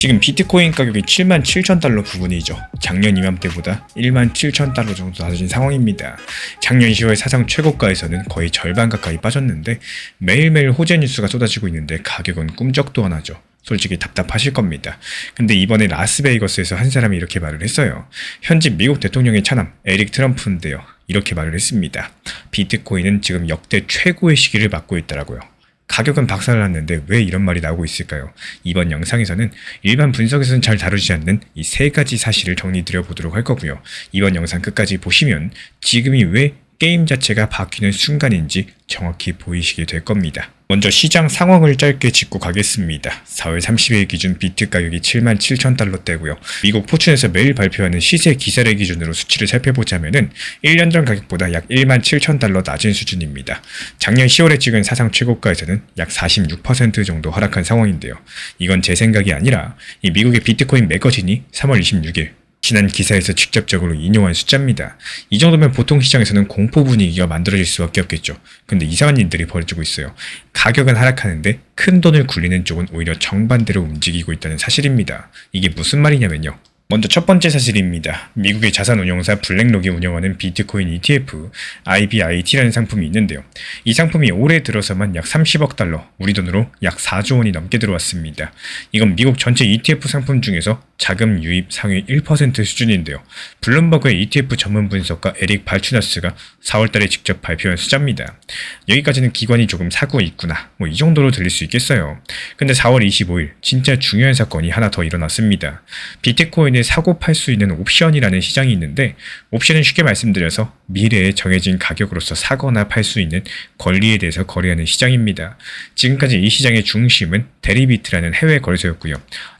지금 비트코인 가격이 77,000달러 부근이죠. 작년 이맘때보다 17,000달러 정도 낮아진 상황입니다. 작년 10월 사상 최고가에서는 거의 절반 가까이 빠졌는데 매일매일 호재 뉴스가 쏟아지고 있는데 가격은 꿈쩍도 안 하죠. 솔직히 답답하실 겁니다. 근데 이번에 라스베이거스에서 한 사람이 이렇게 말을 했어요. 현직 미국 대통령의 차남 에릭 트럼프인데요. 이렇게 말을 했습니다. 비트코인은 지금 역대 최고의 시기를 맞고 있더라고요. 가격은 박살났는데 왜 이런 말이 나오고 있을까요? 이번 영상에서는 일반 분석에서는 잘 다루지 않는 이 세 가지 사실을 정리드려 보도록 할 거고요. 이번 영상 끝까지 보시면 지금이 왜 게임 자체가 바뀌는 순간인지 정확히 보이시게 될 겁니다. 먼저 시장 상황을 짧게 짚고 가겠습니다. 4월 30일 기준 비트 가격이 77,000달러대고요. 미국 포춘에서 매일 발표하는 시세 기사를 기준으로 수치를 살펴보자면은 1년 전 가격보다 약 17,000달러 낮은 수준입니다. 작년 10월에 찍은 사상 최고가에서는 약 46% 정도 하락한 상황인데요. 이건 제 생각이 아니라 이 미국의 비트코인 매거진이 3월 26일 지난 기사에서 직접적으로 인용한 숫자입니다. 이 정도면 보통 시장에서는 공포 분위기가 만들어질 수밖에 없겠죠. 근데 이상한 일들이 벌어지고 있어요. 가격은 하락하는데 큰 돈을 굴리는 쪽은 오히려 정반대로 움직이고 있다는 사실입니다. 이게 무슨 말이냐면요. 먼저 첫 번째 사실입니다. 미국의 자산운용사 블랙록이 운영하는 비트코인 ETF IBIT라는 상품이 있는데요. 이 상품이 올해 들어서만 약 30억 달러, 우리 돈으로 약 4조 원이 넘게 들어왔습니다. 이건 미국 전체 ETF 상품 중에서 자금 유입 상위 1% 수준인데요. 블룸버그의 ETF 전문 분석가 에릭 발추나스가 4월달에 직접 발표한 숫자입니다. 여기까지는 기관이 조금 사고 있구나, 이 정도로 들릴 수 있겠어요. 근데 4월 25일 진짜 중요한 사건이 하나 더 일어났습니다. 비트코인을 사고 팔 수 있는 옵션이라는 시장이 있는데, 옵션은 쉽게 말씀드려서 미래에 정해진 가격으로서 사거나 팔 수 있는 권리에 대해서 거래하는 시장입니다. 지금까지 이 시장의 중심은 데리비트라는 해외 거래소였고요.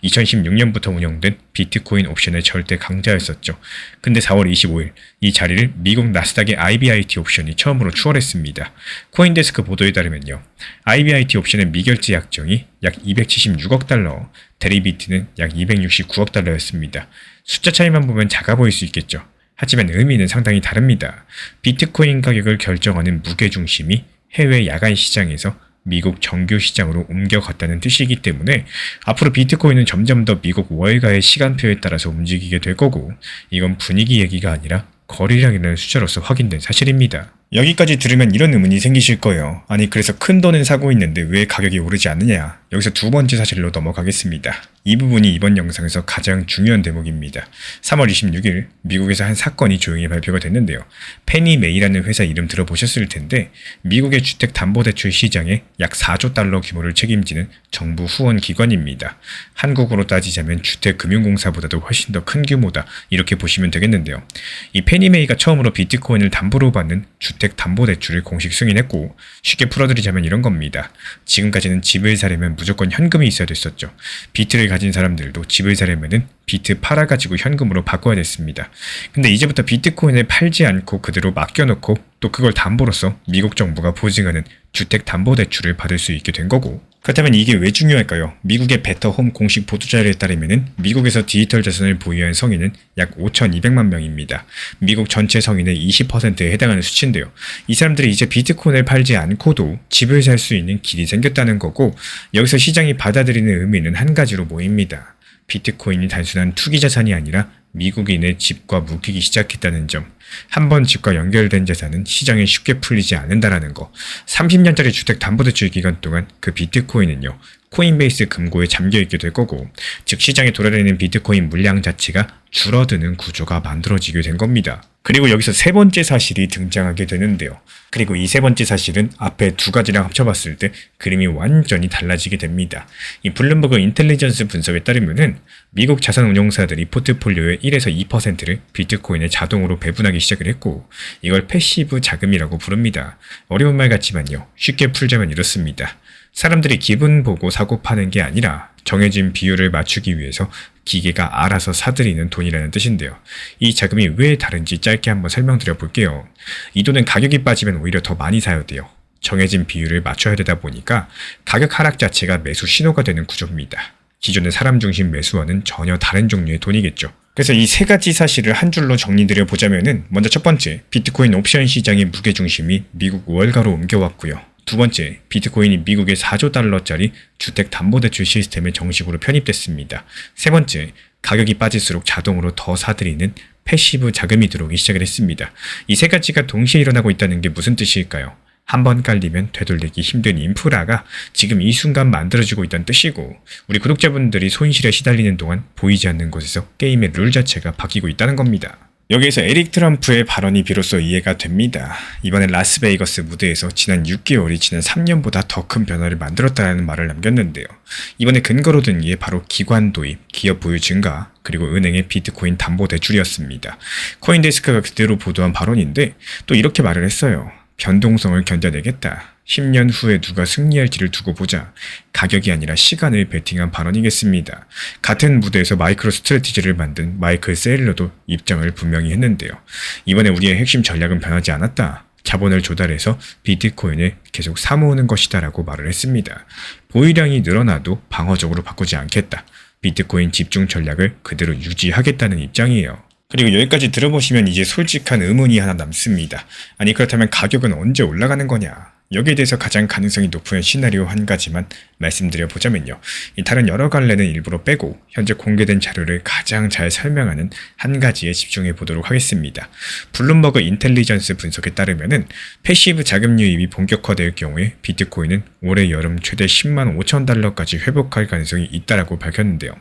2016년부터 운영된 비트코인 옵션의 절대 강자였었죠. 근데 4월 25일 이 자리를 미국 나스닥의 IBIT 옵션이 처음으로 추월했습니다. 코인데스크 보도에 따르면요. IBIT 옵션의 미결제 약정이 약 276억 달러, 데리비트는 약 269억 달러였습니다. 숫자 차이만 보면 작아 보일 수 있겠죠. 하지만 의미는 상당히 다릅니다. 비트코인 가격을 결정하는 무게중심이 해외 야간 시장에서 미국 정규 시장으로 옮겨갔다는 뜻이기 때문에 앞으로 비트코인은 점점 더 미국 월가의 시간표에 따라서 움직이게 될 거고, 이건 분위기 얘기가 아니라 거래량이라는 숫자로서 확인된 사실입니다. 여기까지 들으면 이런 의문이 생기실 거예요. 아니, 그래서 큰 돈은 사고 있는데 왜 가격이 오르지 않느냐? 여기서 두 번째 사실로 넘어가겠습니다. 이 부분이 이번 영상에서 가장 중요한 대목입니다. 3월 26일 미국에서 한 사건이 조용히 발표가 됐는데요. 페니메이라는 회사 이름 들어보셨을 텐데, 미국의 주택담보대출 시장에 약 4조 달러 규모를 책임지는 정부 후원 기관입니다. 한국으로 따지자면 주택금융공사보다도 훨씬 더 큰 규모다, 이렇게 보시면 되겠는데요. 이 페니메이가 처음으로 비트코인을 담보로 받는 주택담보대출을 공식 승인했고, 쉽게 풀어드리자면 이런 겁니다. 지금까지는 집을 사려면 무조건 현금이 있어야 됐었죠. 비트를 가진 사람들도 집을 사려면은 비트 팔아가지고 현금으로 바꿔야 됐습니다. 근데 이제부터 비트코인을 팔지 않고 그대로 맡겨놓고 또 그걸 담보로서 미국 정부가 보증하는 주택담보대출을 받을 수 있게 된 거고, 그렇다면 이게 왜 중요할까요? 미국의 베터홈 공식 보도자료에 따르면 미국에서 디지털 자산을 보유한 성인은 약 5,200만 명입니다. 미국 전체 성인의 20%에 해당하는 수치인데요. 이 사람들이 이제 비트코인을 팔지 않고도 집을 살 수 있는 길이 생겼다는 거고, 여기서 시장이 받아들이는 의미는 한 가지로 모입니다. 비트코인이 단순한 투기 자산이 아니라 미국인의 집과 묶이기 시작했다는 점. 한번 집과 연결된 자산은 시장에 쉽게 풀리지 않는다라는 거. 30년짜리 주택담보대출 기간 동안 그 비트코인은요, 코인베이스 금고에 잠겨있게 될 거고, 즉 시장에 돌아다니는 비트코인 물량 자체가 줄어드는 구조가 만들어지게 된 겁니다. 그리고 여기서 세 번째 사실이 등장하게 되는데요. 그리고 이 세 번째 사실은 앞에 두 가지랑 합쳐봤을 때 그림이 완전히 달라지게 됩니다. 이 블룸버그 인텔리전스 분석에 따르면은 미국 자산운용사들이 포트폴리오의 1에서 2%를 비트코인에 자동으로 배분하기 시작을 했고, 이걸 패시브 자금이라고 부릅니다. 어려운 말 같지만요, 쉽게 풀자면 이렇습니다. 사람들이 기분 보고 사고 파는 게 아니라 정해진 비율을 맞추기 위해서 기계가 알아서 사들이는 돈이라는 뜻인데요. 이 자금이 왜 다른지 짧게 한번 설명드려 볼게요. 이 돈은 가격이 빠지면 오히려 더 많이 사야 돼요. 정해진 비율을 맞춰야 되다 보니까 가격 하락 자체가 매수 신호가 되는 구조입니다. 기존의 사람 중심 매수와는 전혀 다른 종류의 돈이겠죠. 그래서 이 세 가지 사실을 한 줄로 정리드려 보자면은, 먼저 첫 번째, 비트코인 옵션 시장의 무게중심이 미국 월가로 옮겨왔고요. 두 번째, 비트코인이 미국의 4조 달러짜리 주택담보대출 시스템에 정식으로 편입됐습니다. 세 번째, 가격이 빠질수록 자동으로 더 사들이는 패시브 자금이 들어오기 시작을 했습니다. 이 세 가지가 동시에 일어나고 있다는 게 무슨 뜻일까요? 한번 깔리면 되돌리기 힘든 인프라가 지금 이 순간 만들어지고 있다는 뜻이고, 우리 구독자분들이 손실에 시달리는 동안 보이지 않는 곳에서 게임의 룰 자체가 바뀌고 있다는 겁니다. 여기에서 에릭 트럼프의 발언이 비로소 이해가 됩니다. 이번에 라스베이거스 무대에서 지난 6개월이 지난 3년보다 더 큰 변화를 만들었다는 말을 남겼는데요. 이번에 근거로 든 게 바로 기관 도입, 기업 보유 증가, 그리고 은행의 비트코인 담보 대출이었습니다. 코인데스크가 그대로 보도한 발언인데 또 이렇게 말을 했어요. 변동성을 견뎌내겠다. 10년 후에 누가 승리할지를 두고 보자. 가격이 아니라 시간을 베팅한 발언이겠습니다. 같은 무대에서 마이크로 스트래티지를 만든 마이클 세일러도 입장을 분명히 했는데요. 이번에 우리의 핵심 전략은 변하지 않았다. 자본을 조달해서 비트코인을 계속 사모으는 것이다 라고 말을 했습니다. 보유량이 늘어나도 방어적으로 바꾸지 않겠다. 비트코인 집중 전략을 그대로 유지하겠다는 입장이에요. 그리고 여기까지 들어보시면 이제 솔직한 의문이 하나 남습니다. 아니 그렇다면 가격은 언제 올라가는 거냐? 여기에 대해서 가장 가능성이 높은 시나리오 한 가지만 말씀드려보자면요. 다른 여러 갈래는 일부러 빼고 현재 공개된 자료를 가장 잘 설명하는 한 가지에 집중해 보도록 하겠습니다. 블룸버그 인텔리전스 분석에 따르면은 패시브 자금 유입이 본격화될 경우에 비트코인은 올해 여름 최대 10만 5천 달러까지 회복할 가능성이 있다라고 밝혔는데요.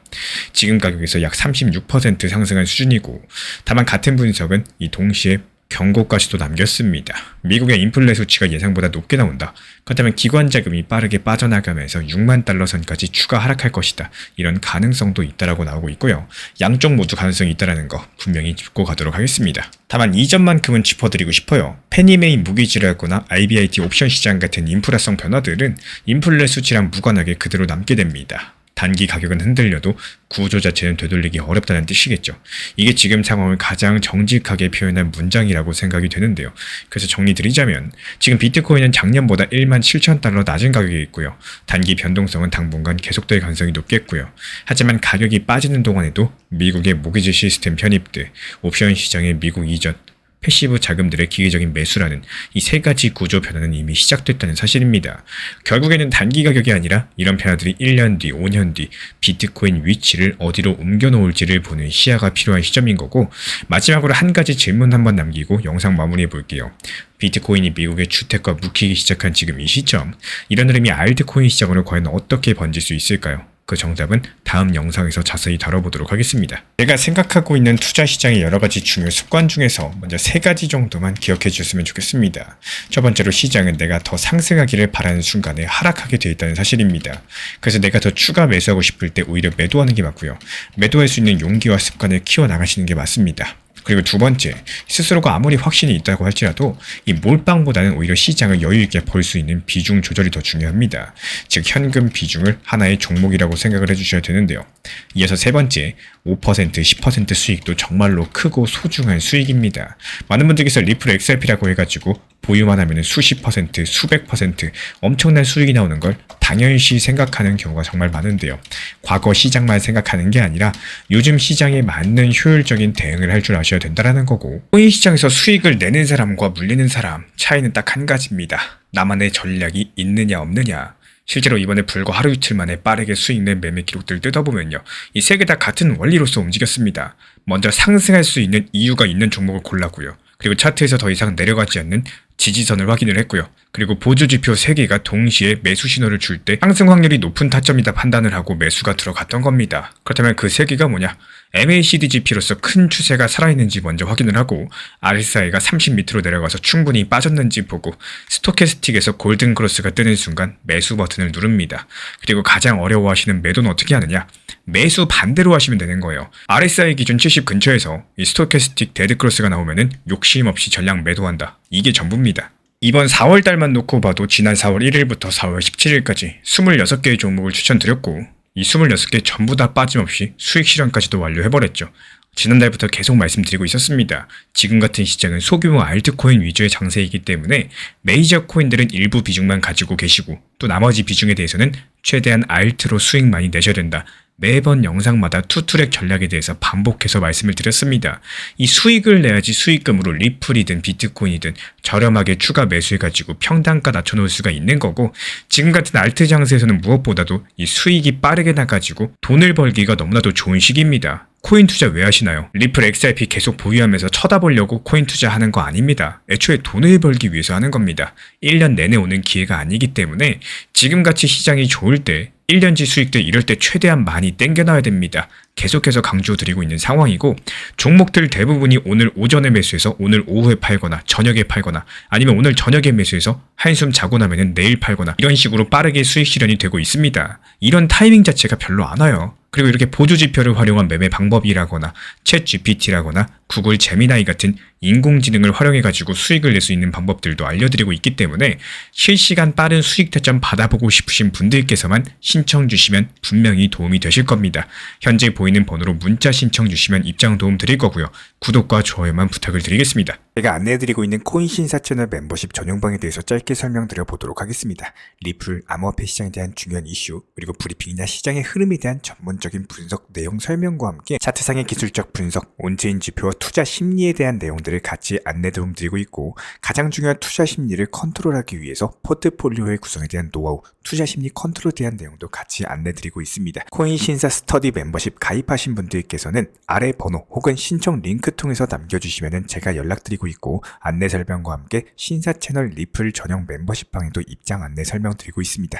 지금 가격에서 약 36% 상승한 수준이고, 다만 같은 분석은 이 동시에 경고까지도 남겼습니다. 미국의 인플레 수치가 예상보다 높게 나온다. 그렇다면 기관 자금이 빠르게 빠져나가면서 6만 달러 선까지 추가 하락할 것이다. 이런 가능성도 있다라고 나오고 있고요. 양쪽 모두 가능성이 있다라는 거 분명히 짚고 가도록 하겠습니다. 다만 이 점만큼은 짚어드리고 싶어요. 페니메이 무기질하거나 IBIT 옵션 시장 같은 인프라성 변화들은 인플레 수치랑 무관하게 그대로 남게 됩니다. 단기 가격은 흔들려도 구조 자체는 되돌리기 어렵다는 뜻이겠죠. 이게 지금 상황을 가장 정직하게 표현한 문장이라고 생각이 되는데요. 그래서 정리드리자면 지금 비트코인은 작년보다 1만 7천 달러 낮은 가격에 있고요. 단기 변동성은 당분간 계속될 가능성이 높겠고요. 하지만 가격이 빠지는 동안에도 미국의 모기지 시스템 편입들, 옵션 시장의 미국 이전, 패시브 자금들의 기계적인 매수라는 이 세 가지 구조 변화는 이미 시작됐다는 사실입니다. 결국에는 단기 가격이 아니라 이런 변화들이 1년 뒤, 5년 뒤 비트코인 위치를 어디로 옮겨놓을지를 보는 시야가 필요한 시점인 거고, 마지막으로 한 가지 질문 한번 남기고 영상 마무리해 볼게요. 비트코인이 미국의 주택과 묵히기 시작한 지금 이 시점, 이런 흐름이 알트코인 시장으로 과연 어떻게 번질 수 있을까요? 그 정답은 다음 영상에서 자세히 다뤄보도록 하겠습니다. 제가 생각하고 있는 투자 시장의 여러 가지 중요 습관 중에서 먼저 세 가지 정도만 기억해 주셨으면 좋겠습니다. 첫 번째로 시장은 내가 더 상승하기를 바라는 순간에 하락하게 되어 있다는 사실입니다. 그래서 내가 더 추가 매수하고 싶을 때 오히려 매도하는 게 맞고요. 매도할 수 있는 용기와 습관을 키워나가시는 게 맞습니다. 그리고 두 번째, 스스로가 아무리 확신이 있다고 할지라도 이 몰빵보다는 오히려 시장을 여유있게 볼 수 있는 비중 조절이 더 중요합니다. 즉 현금 비중을 하나의 종목이라고 생각을 해주셔야 되는데요. 이어서 세 번째, 5%, 10% 수익도 정말로 크고 소중한 수익입니다. 많은 분들께서 리플 XRP라고 해가지고 보유만 하면 수십 퍼센트, 수백 퍼센트 엄청난 수익이 나오는 걸 당연시 생각하는 경우가 정말 많은데요. 과거 시장만 생각하는 게 아니라 요즘 시장에 맞는 효율적인 대응을 할 줄 아셔야 된다는 거고, 코인 시장에서 수익을 내는 사람과 물리는 사람 차이는 딱 한 가지입니다. 나만의 전략이 있느냐 없느냐. 실제로 이번에 불과 하루 이틀 만에 빠르게 수익 낸 매매 기록들을 뜯어보면요. 이 세 개 다 같은 원리로서 움직였습니다. 먼저 상승할 수 있는 이유가 있는 종목을 골랐고요. 그리고 차트에서 더 이상 내려가지 않는 지지선을 확인을 했고요. 그리고 보조지표 3개가 동시에 매수 신호를 줄 때 상승 확률이 높은 타점이다 판단을 하고 매수가 들어갔던 겁니다. 그렇다면 그 3개가 뭐냐? MACD-GP로서 큰 추세가 살아있는지 먼저 확인을 하고, RSI가 30 밑으로 내려가서 충분히 빠졌는지 보고, 스토캐스틱에서 골든 크로스가 뜨는 순간 매수 버튼을 누릅니다. 그리고 가장 어려워하시는 매도는 어떻게 하느냐? 매수 반대로 하시면 되는 거예요. RSI 기준 70 근처에서 이 스토캐스틱 데드 크로스가 나오면은 욕심 없이 전량 매도한다. 이게 전부입니다. 이번 4월달만 놓고 봐도 지난 4월 1일부터 4월 17일까지 26개의 종목을 추천드렸고, 이 26개 전부 다 빠짐없이 수익 실현까지도 완료해버렸죠. 지난달부터 계속 말씀드리고 있었습니다. 지금 같은 시장은 소규모 알트코인 위주의 장세이기 때문에 메이저 코인들은 일부 비중만 가지고 계시고, 또 나머지 비중에 대해서는 최대한 알트로 수익 많이 내셔야 된다. 매번 영상마다 투트랙 전략에 대해서 반복해서 말씀을 드렸습니다. 이 수익을 내야지 수익금으로 리플이든 비트코인이든 저렴하게 추가 매수해가지고 평단가 낮춰놓을 수가 있는 거고, 지금 같은 알트 장세에서는 무엇보다도 이 수익이 빠르게 나가지고 돈을 벌기가 너무나도 좋은 시기입니다. 코인 투자 왜 하시나요? 리플 XRP 계속 보유하면서 쳐다보려고 코인 투자하는 거 아닙니다. 애초에 돈을 벌기 위해서 하는 겁니다. 1년 내내 오는 기회가 아니기 때문에 지금같이 시장이 좋을 때 1년치 수익들 이럴 때 최대한 많이 땡겨놔야 됩니다. 계속해서 강조드리고 있는 상황이고, 종목들 대부분이 오늘 오전에 매수해서 오늘 오후에 팔거나 저녁에 팔거나 아니면 오늘 저녁에 매수해서 한숨 자고 나면은 내일 팔거나 이런 식으로 빠르게 수익 실현이 되고 있습니다. 이런 타이밍 자체가 별로 안 와요. 그리고 이렇게 보조 지표를 활용한 매매 방법이라거나 챗 GPT라거나 구글 제미나이 같은 인공지능을 활용해가지고 수익을 낼 수 있는 방법들도 알려드리고 있기 때문에 실시간 빠른 수익 타점 받아보고 싶으신 분들께서만 신청 주시면 분명히 도움이 되실 겁니다. 현재 보이는 번호로 문자 신청 주시면 입장 도움 드릴 거고요. 구독과 좋아요만 부탁을 드리겠습니다. 제가 안내해드리고 있는 코인 신사 채널 멤버십 전용방에 대해서 짧게 설명드려 보도록 하겠습니다. 리플, 암호화폐 시장에 대한 중요한 이슈, 그리고 브리핑이나 시장의 흐름에 대한 전문적인 분석 내용 설명과 함께 차트상의 기술적 분석, 온체인 지표와 투자 심리에 대한 내용들을 같이 안내 도움 드리고 있고, 가장 중요한 투자 심리를 컨트롤하기 위해서 포트폴리오의 구성에 대한 노하우, 투자 심리 컨트롤에 대한 내용도 같이 안내 드리고 있습니다. 코인 신사 스터디 멤버십 가입하신 분들께서는 아래 번호 혹은 신청 링크 통해서 남겨주시면 제가 연락드리고 있고, 안내 설명과 함께 신사 채널 리플 전용 멤버십 방에도 입장 안내 설명드리고 있습니다.